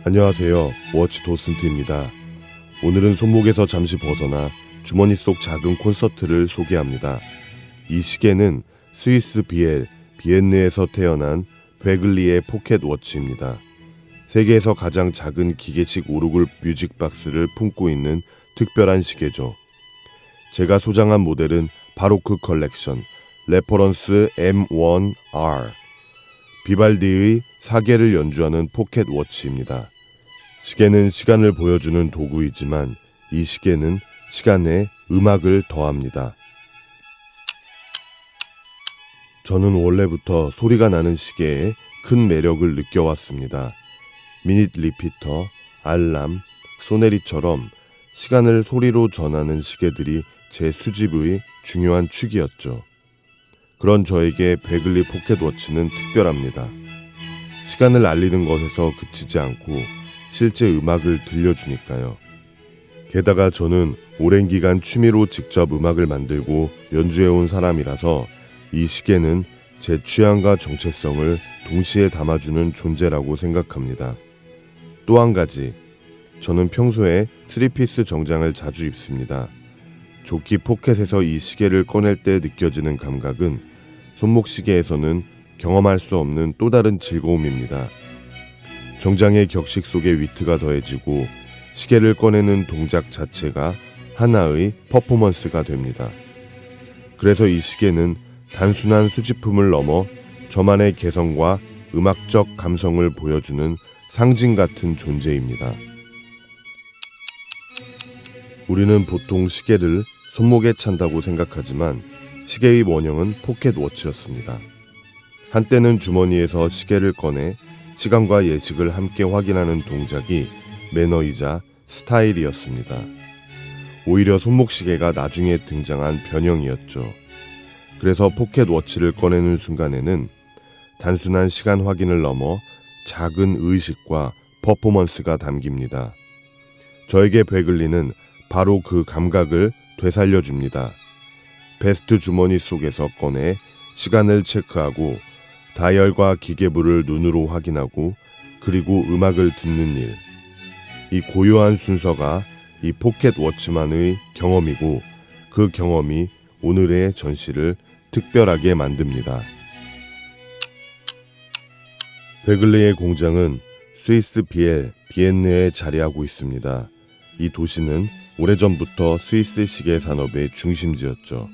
안녕하세요. 워치 도슨트입니다. 오늘은 손목에서 잠시 벗어나 주머니 속 작은 콘서트를 소개합니다. 이 시계는 스위스 비엔느에서 태어난 베글리의 포켓 워치입니다. 세계에서 가장 작은 기계식 오르골 뮤직박스를 품고 있는 특별한 시계죠. 제가 소장한 모델은 바로크 컬렉션 레퍼런스 M1R 비발디의 사계를 연주하는 포켓 워치입니다. 시계는 시간을 보여주는 도구이지만 이 시계는 시간에 음악을 더합니다. 저는 원래부터 소리가 나는 시계에 큰 매력을 느껴왔습니다. 미닛 리피터, 알람, 소네리처럼 시간을 소리로 전하는 시계들이 제 수집의 중요한 축이었죠. 그런 저에게 베글리 포켓워치는 특별합니다. 시간을 알리는 것에서 그치지 않고 실제 음악을 들려주니까요. 게다가 저는 오랜 기간 취미로 직접 음악을 만들고 연주해온 사람이라서 이 시계는 제 취향과 정체성을 동시에 담아주는 존재라고 생각합니다. 또 한 가지, 저는 평소에 3피스 정장을 자주 입습니다. 조끼 포켓에서 이 시계를 꺼낼 때 느껴지는 감각은 손목 시계에서는 경험할 수 없는 또 다른 즐거움입니다. 정장의 격식 속에 위트가 더해지고 시계를 꺼내는 동작 자체가 하나의 퍼포먼스가 됩니다. 그래서 이 시계는 단순한 수집품을 넘어 저만의 개성과 음악적 감성을 보여주는 상징 같은 존재입니다. 우리는 보통 시계를 손목에 찬다고 생각하지만 시계의 원형은 포켓 워치였습니다. 한때는 주머니에서 시계를 꺼내 시간과 예식을 함께 확인하는 동작이 매너이자 스타일이었습니다. 오히려 손목 시계가 나중에 등장한 변형이었죠. 그래서 포켓 워치를 꺼내는 순간에는 단순한 시간 확인을 넘어 작은 의식과 퍼포먼스가 담깁니다. 저에게 베글리는 바로 그 감각을 되살려줍니다. 베스트 주머니 속에서 꺼내 시간을 체크하고 다이얼과 기계부를 눈으로 확인하고 그리고 음악을 듣는 일. 이 고요한 순서가 이 포켓 워치만의 경험이고 그 경험이 오늘의 전시를 특별하게 만듭니다. 베글리의 공장은 스위스 비엔느에 자리하고 있습니다. 이 도시는 오래전부터 스위스 시계 산업의 중심지였죠.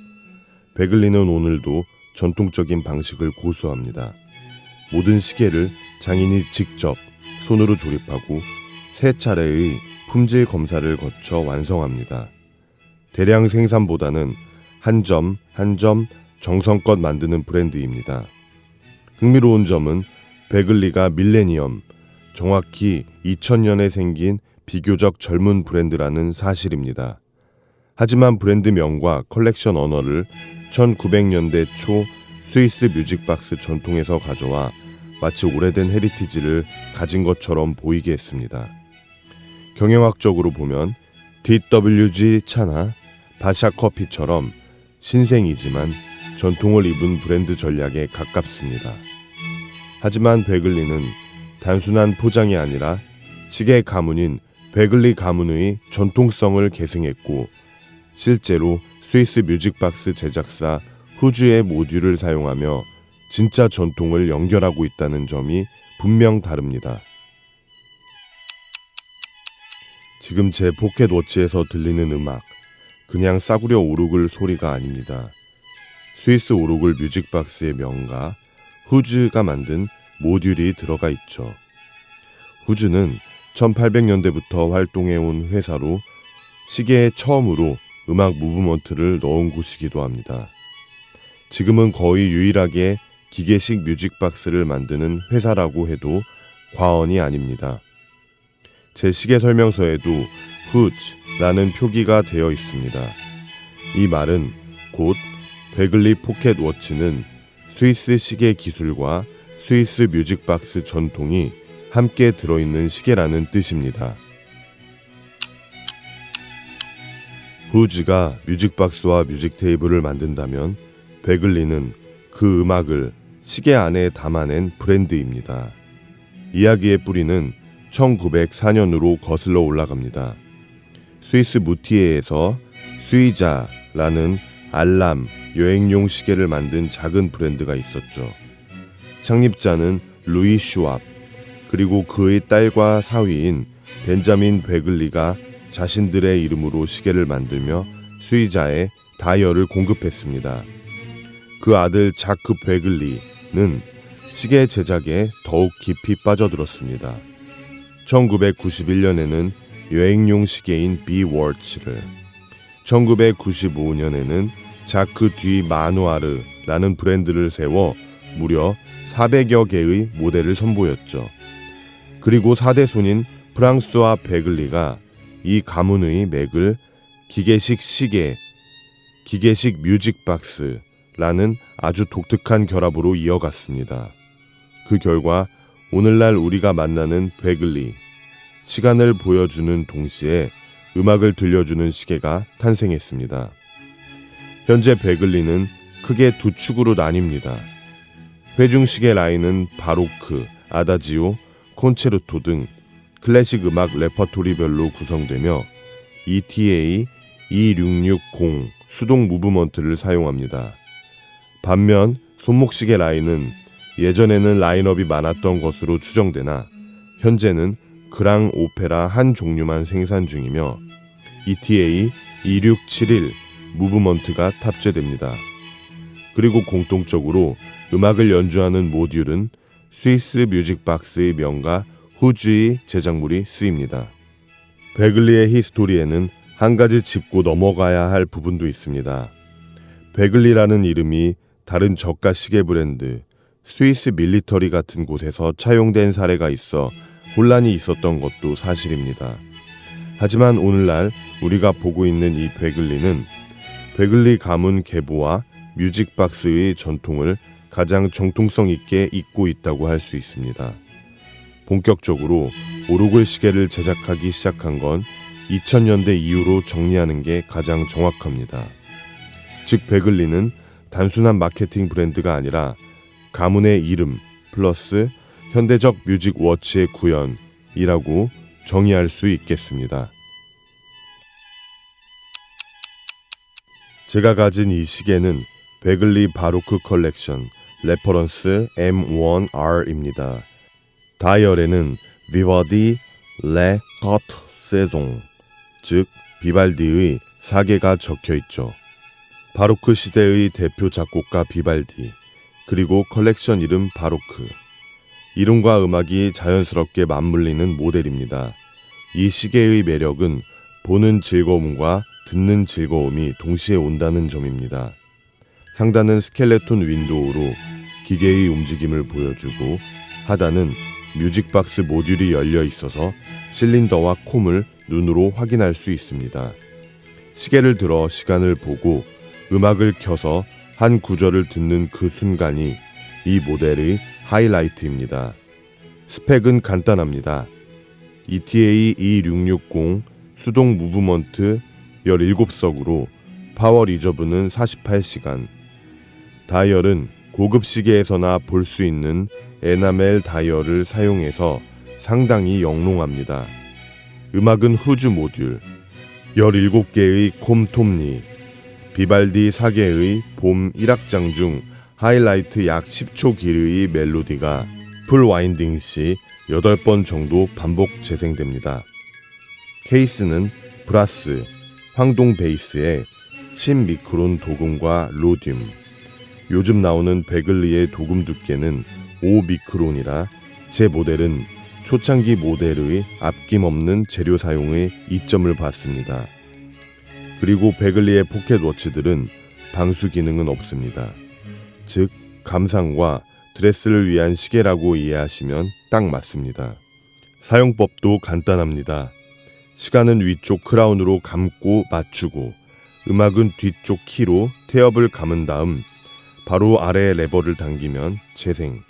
베글리는 오늘도 전통적인 방식을 고수합니다. 모든 시계를 장인이 직접 손으로 조립하고 3차례의 품질 검사를 거쳐 완성합니다. 대량 생산보다는 한 점 한 점 정성껏 만드는 브랜드입니다. 흥미로운 점은 베글리가 밀레니엄, 정확히 2000년에 생긴 비교적 젊은 브랜드라는 사실입니다. 하지만 브랜드명과 컬렉션 언어를 1900년대 초 스위스 뮤직박스 전통에서 가져와 마치 오래된 헤리티지를 가진 것처럼 보이게 했습니다. 경영학적으로 보면 DWG 차나 바샤 커피처럼 신생이지만 전통을 입은 브랜드 전략에 가깝습니다. 하지만 베글리는 단순한 포장이 아니라 시계 가문인 베글리 가문의 전통성을 계승했고 실제로 스위스 뮤직박스 제작사 후주의 모듈을 사용하며 진짜 전통을 연결하고 있다는 점이 분명 다릅니다. 지금 제 포켓 워치에서 들리는 음악, 그냥 싸구려 오르골 소리가 아닙니다. 스위스 오르골 뮤직박스의 명가 후즈가 만든 모듈이 들어가 있죠. 후즈는 1800년대부터 활동해온 회사로 시계에 처음으로 음악 무브먼트를 넣은 곳이기도 합니다. 지금은 거의 유일하게 기계식 뮤직박스를 만드는 회사라고 해도 과언이 아닙니다. 제 시계 설명서에도 후즈라는 표기가 되어 있습니다. 이 말은 곧 베글리 포켓 워치는 스위스 시계 기술과 스위스 뮤직박스 전통이 함께 들어있는 시계라는 뜻입니다. 후즈가 뮤직박스와 뮤직테이블을 만든다면 베글리는 그 음악을 시계 안에 담아낸 브랜드입니다. 이야기의 뿌리는 1904년으로 거슬러 올라갑니다. 스위스 무티에에서 스위자라는 알람 여행용 시계를 만든 작은 브랜드가 있었죠. 창립자는 루이 슈왑, 그리고 그의 딸과 사위인 벤자민 베글리가 자신들의 이름으로 시계를 만들며 스위자에 다이얼을 공급했습니다. 그 아들 자크 베글리는 시계 제작에 더욱 깊이 빠져들었습니다. 1991년에는 여행용 시계인 비워치를, 1995년에는 자크 디 마누아르라는 브랜드를 세워 무려 400여 개의 모델을 선보였죠. 그리고 4대 손인 프랑스와 베글리가 이 가문의 맥을 기계식 시계, 기계식 뮤직박스라는 아주 독특한 결합으로 이어갔습니다. 그 결과 오늘날 우리가 만나는 베글리, 시간을 보여주는 동시에 음악을 들려주는 시계가 탄생했습니다. 현재 베글리는 크게 두 축으로 나뉩니다. 회중시계 라인은 바로크, 아다지오, 콘체르토 등 클래식 음악 레퍼토리별로 구성되며 ETA 2660 수동 무브먼트를 사용합니다. 반면 손목시계 라인은 예전에는 라인업이 많았던 것으로 추정되나 현재는 그랑 오페라 한 종류만 생산 중이며 ETA 2671 무브먼트가 탑재됩니다. 그리고 공통적으로 음악을 연주하는 모듈은 스위스 뮤직박스의 명가 후주의 제작물이 쓰입니다. 베글리의 히스토리에는 한 가지 짚고 넘어가야 할 부분도 있습니다. 베글리라는 이름이 다른 저가 시계 브랜드 스위스 밀리터리 같은 곳에서 차용된 사례가 있어 혼란이 있었던 것도 사실입니다. 하지만 오늘날 우리가 보고 있는 이 베글리는 베글리 가문 계보와 뮤직박스의 전통을 가장 정통성 있게 잇고 있다고 할 수 있습니다. 본격적으로 오르골 시계를 제작하기 시작한 건 2000년대 이후로 정리하는 게 가장 정확합니다. 즉 베글리는 단순한 마케팅 브랜드가 아니라 가문의 이름 플러스 현대적 뮤직 워치의 구현이라고 정의할 수 있겠습니다. 제가 가진 이 시계는 베글리 바로크 컬렉션 레퍼런스 M1R입니다. 다이얼에는 비발디 레 커트 세종, 즉 비발디의 사계가 적혀있죠. 바로크 시대의 대표 작곡가 비발디, 그리고 컬렉션 이름 바로크. 이름과 음악이 자연스럽게 맞물리는 모델입니다. 이 시계의 매력은 보는 즐거움과 듣는 즐거움이 동시에 온다는 점입니다. 상단은 스켈레톤 윈도우로 기계의 움직임을 보여주고 하단은 뮤직박스 모듈이 열려 있어서 실린더와 콤을 눈으로 확인할 수 있습니다. 시계를 들어 시간을 보고 음악을 켜서 한 구절을 듣는 그 순간이 이 모델의 하이라이트입니다. 스펙은 간단합니다. ETA 2660 수동 무브먼트 17석으로 파워 리저브는 48시간. 다이얼은 고급 시계에서나 볼 수 있는 에나멜 다이얼을 사용해서 상당히 영롱합니다. 음악은 후주 모듈, 17개의 콤 톱니, 비발디 사계의 봄 1악장 중 하이라이트 약 10초 길이의 멜로디가 풀 와인딩 시 8번 정도 반복 재생됩니다. 케이스는 브라스, 황동 베이스에 10미크론 도금과 로듐. 요즘 나오는 베글리의 도금 두께는 5미크론이라 제 모델은 초창기 모델의 아낌없는 재료 사용의 이점을 받습니다. 그리고 베글리의 포켓워치들은 방수 기능은 없습니다. 즉 감상과 드레스를 위한 시계라고 이해하시면 딱 맞습니다. 사용법도 간단합니다. 시간은 위쪽 크라운으로 감고 맞추고 음악은 뒤쪽 키로 태엽을 감은 다음 바로 아래 레버를 당기면 재생,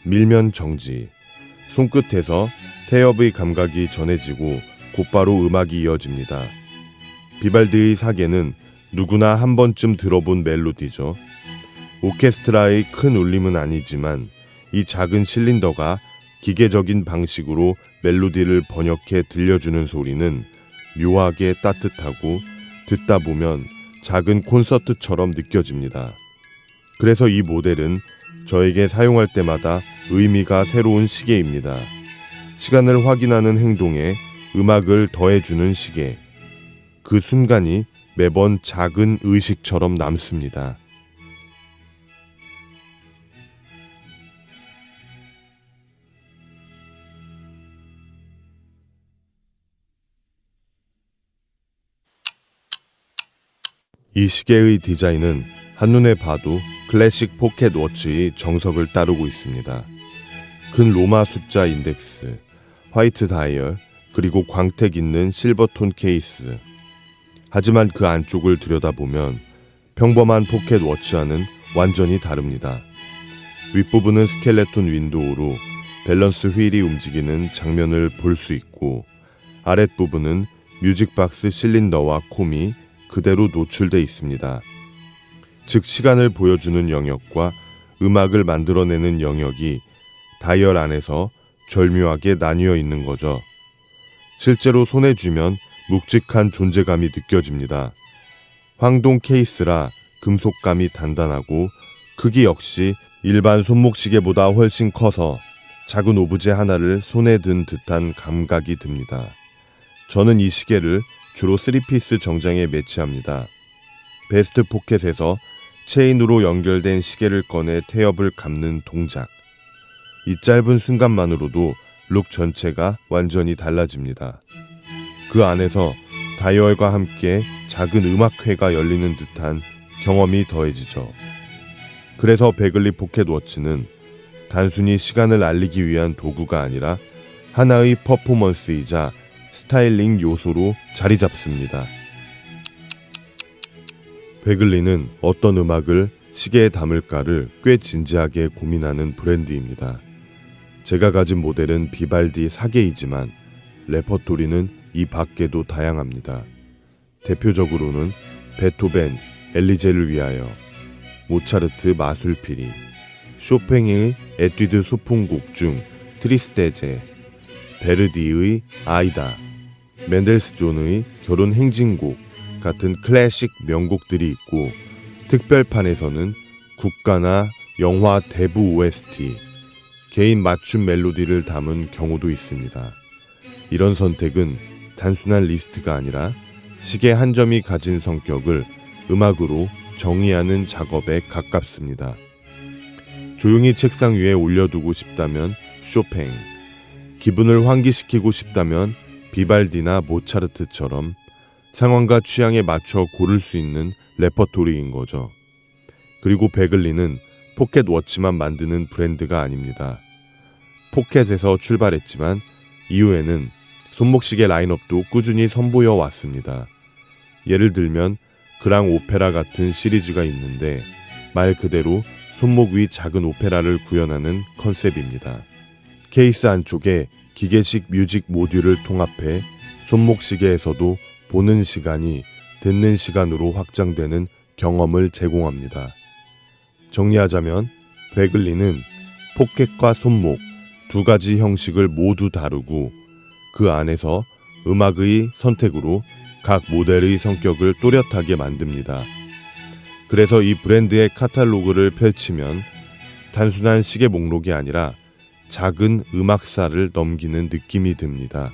밀면 정지, 손끝에서 태엽의 감각이 전해지고 곧바로 음악이 이어집니다. 비발디의 사계는 누구나 한 번쯤 들어본 멜로디죠. 오케스트라의 큰 울림은 아니지만 이 작은 실린더가 기계적인 방식으로 멜로디를 번역해 들려주는 소리는 묘하게 따뜻하고 듣다 보면 작은 콘서트처럼 느껴집니다. 그래서 이 모델은 저에게 사용할 때마다 의미가 새로운 시계입니다. 시간을 확인하는 행동에 음악을 더해주는 시계. 그 순간이 매번 작은 의식처럼 남습니다. 이 시계의 디자인은 한눈에 봐도 클래식 포켓 워치의 정석을 따르고 있습니다. 큰 로마 숫자 인덱스, 화이트 다이얼, 그리고 광택 있는 실버톤 케이스. 하지만 그 안쪽을 들여다보면 평범한 포켓 워치와는 완전히 다릅니다. 윗부분은 스켈레톤 윈도우로 밸런스 휠이 움직이는 장면을 볼 수 있고, 아랫부분은 뮤직박스 실린더와 콤이 그대로 노출돼 있습니다. 즉 시간을 보여주는 영역과 음악을 만들어내는 영역이 다이얼 안에서 절묘하게 나뉘어 있는 거죠. 실제로 손에 쥐면 묵직한 존재감이 느껴집니다. 황동 케이스라 금속감이 단단하고 크기 역시 일반 손목시계보다 훨씬 커서 작은 오브제 하나를 손에 든 듯한 감각이 듭니다. 저는 이 시계를 주로 3피스 정장에 매치합니다. 베스트 포켓에서 체인으로 연결된 시계를 꺼내 태엽을 감는 동작. 이 짧은 순간만으로도 룩 전체가 완전히 달라집니다. 그 안에서 다이얼과 함께 작은 음악회가 열리는 듯한 경험이 더해지죠. 그래서 베글리 포켓 워치는 단순히 시간을 알리기 위한 도구가 아니라 하나의 퍼포먼스이자 스타일링 요소로 자리 잡습니다. 베글리는 어떤 음악을 시계에 담을까를 꽤 진지하게 고민하는 브랜드입니다. 제가 가진 모델은 비발디 4개이지만 레퍼토리는 이 밖에도 다양합니다. 대표적으로는 베토벤, 엘리제를 위하여, 모차르트 마술피리, 쇼팽의 에뛰드 소풍곡 중 트리스테제, 베르디의 아이다, 멘델스존의 결혼 행진곡 같은 클래식 명곡들이 있고, 특별판에서는 국가나 영화 대부 OST, 개인 맞춤 멜로디를 담은 경우도 있습니다. 이런 선택은 단순한 리스트가 아니라 시계 한 점이 가진 성격을 음악으로 정의하는 작업에 가깝습니다. 조용히 책상 위에 올려두고 싶다면 쇼팽, 기분을 환기시키고 싶다면 비발디나 모차르트처럼 상황과 취향에 맞춰 고를 수 있는 레퍼토리인 거죠. 그리고 베글리는 포켓 워치만 만드는 브랜드가 아닙니다. 포켓에서 출발했지만 이후에는 손목시계 라인업도 꾸준히 선보여 왔습니다. 예를 들면 그랑 오페라 같은 시리즈가 있는데 말 그대로 손목 위 작은 오페라를 구현하는 컨셉입니다. 케이스 안쪽에 기계식 뮤직 모듈을 통합해 손목시계에서도 보는 시간이 듣는 시간으로 확장되는 경험을 제공합니다. 정리하자면 베글리는 포켓과 손목 두 가지 형식을 모두 다루고 그 안에서 음악의 선택으로 각 모델의 성격을 또렷하게 만듭니다. 그래서 이 브랜드의 카탈로그를 펼치면 단순한 시계 목록이 아니라 작은 음악사를 넘기는 느낌이 듭니다.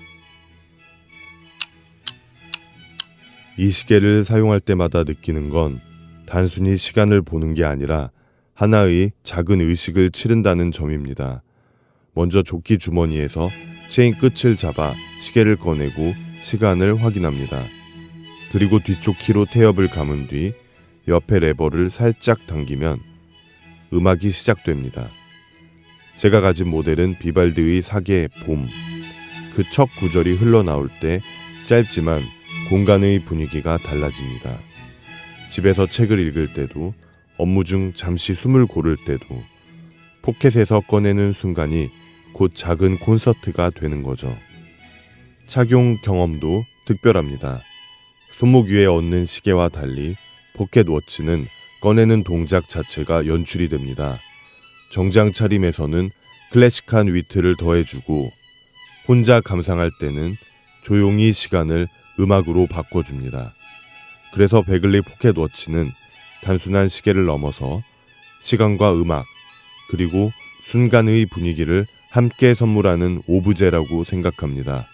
이 시계를 사용할 때마다 느끼는 건 단순히 시간을 보는 게 아니라 하나의 작은 의식을 치른다는 점입니다. 먼저 조끼 주머니에서 체인 끝을 잡아 시계를 꺼내고 시간을 확인합니다. 그리고 뒤쪽 키로 태엽을 감은 뒤 옆에 레버를 살짝 당기면 음악이 시작됩니다. 제가 가진 모델은 비발디의 사계 봄. 그 첫 구절이 흘러나올 때 짧지만 공간의 분위기가 달라집니다. 집에서 책을 읽을 때도, 업무 중 잠시 숨을 고를 때도 포켓에서 꺼내는 순간이 곧 작은 콘서트가 되는 거죠. 착용 경험도 특별합니다. 손목 위에 얹는 시계와 달리 포켓 워치는 꺼내는 동작 자체가 연출이 됩니다. 정장 차림에서는 클래식한 위트를 더해주고 혼자 감상할 때는 조용히 시간을 음악으로 바꿔줍니다. 그래서 베글리 포켓워치는 단순한 시계를 넘어서 시간과 음악 그리고 순간의 분위기를 함께 선물하는 오브제라고 생각합니다.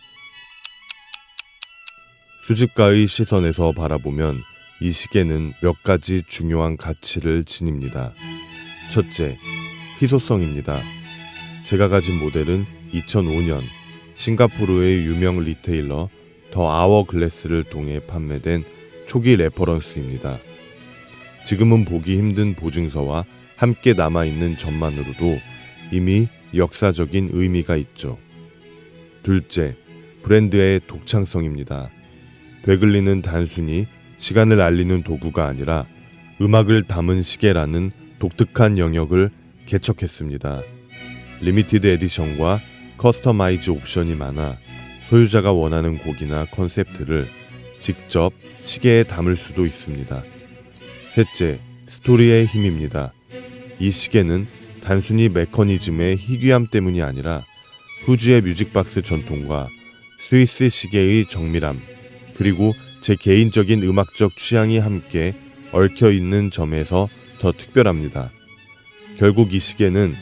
수집가의 시선에서 바라보면 이 시계는 몇 가지 중요한 가치를 지닙니다. 첫째, 희소성입니다. 제가 가진 모델은 2005년 싱가포르의 유명 리테일러 더 아워글래스를 통해 판매된 초기 레퍼런스입니다. 지금은 보기 힘든 보증서와 함께 남아있는 점만으로도 이미 역사적인 의미가 있죠. 둘째, 브랜드의 독창성입니다. 베글리는 단순히 시간을 알리는 도구가 아니라 음악을 담은 시계라는 독특한 영역을 개척했습니다. 리미티드 에디션과 커스터마이즈 옵션이 많아 소유자가 원하는 곡이나 컨셉트를 직접 시계에 담을 수도 있습니다. 셋째, 스토리의 힘입니다. 이 시계는 단순히 메커니즘의 희귀함 때문이 아니라 후주의 뮤직박스 전통과 스위스 시계의 정밀함, 그리고 제 개인적인 음악적 취향이 함께 얽혀있는 점에서 더 특별합니다. 결국 이 시계는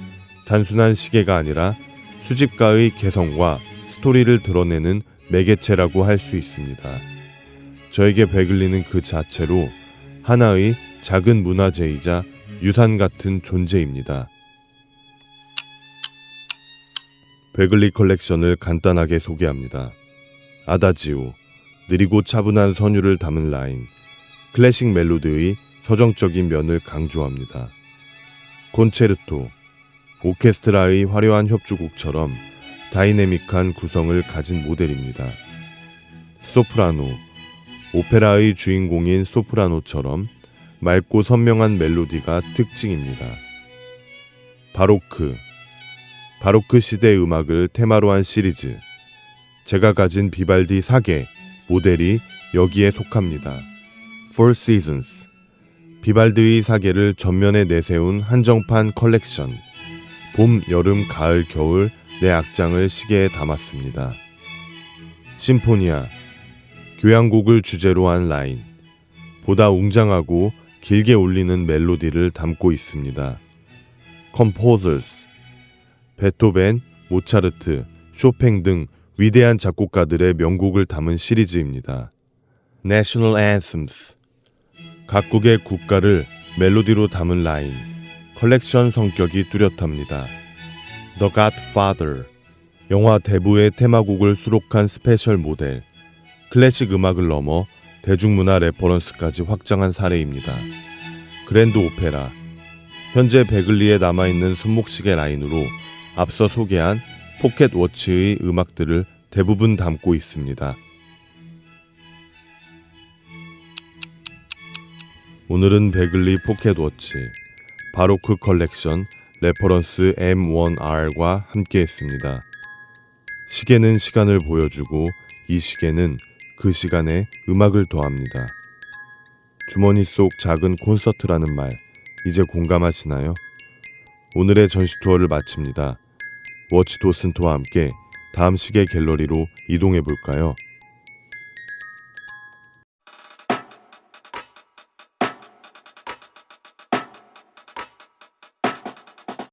단순한 시계가 아니라 수집가의 개성과 스토리를 드러내는 매개체라고 할 수 있습니다. 저에게 베글리는 그 자체로 하나의 작은 문화재이자 유산 같은 존재입니다. 베글리 컬렉션을 간단하게 소개합니다. 아다지오, 느리고 차분한 선율을 담은 라인, 클래식 멜로디의 서정적인 면을 강조합니다. 콘체르토, 오케스트라의 화려한 협주곡처럼 다이내믹한 구성을 가진 모델입니다. 소프라노, 오페라의 주인공인 소프라노처럼 맑고 선명한 멜로디가 특징입니다. 바로크, 바로크 시대 음악을 테마로 한 시리즈, 제가 가진 비발디 사계 모델이 여기에 속합니다. Four Seasons, 비발디의 사계를 전면에 내세운 한정판 컬렉션, 봄, 여름, 가을, 겨울 네 악장을 시계에 담았습니다. 심포니아, 교향곡을 주제로 한 라인, 보다 웅장하고 길게 울리는 멜로디를 담고 있습니다. Composers, 베토벤, 모차르트, 쇼팽 등 위대한 작곡가들의 명곡을 담은 시리즈입니다. National Anthems, 각국의 국가를 멜로디로 담은 라인, 컬렉션 성격이 뚜렷합니다. The Godfather, 영화 대부의 테마곡을 수록한 스페셜 모델, 클래식 음악을 넘어 대중문화 레퍼런스까지 확장한 사례입니다. 그랜드 오페라, 현재 베글리에 남아있는 손목시계 라인으로 앞서 소개한 포켓워치의 음악들을 대부분 담고 있습니다. 오늘은 베글리 포켓워치, 바로크 컬렉션 레퍼런스 M1R과 함께 했습니다. 시계는 시간을 보여주고 이 시계는 그 시간에 음악을 더합니다. 주머니 속 작은 콘서트라는 말, 이제 공감하시나요? 오늘의 전시 투어를 마칩니다. 워치 도슨토와 함께 다음 시계 갤러리로 이동해 볼까요?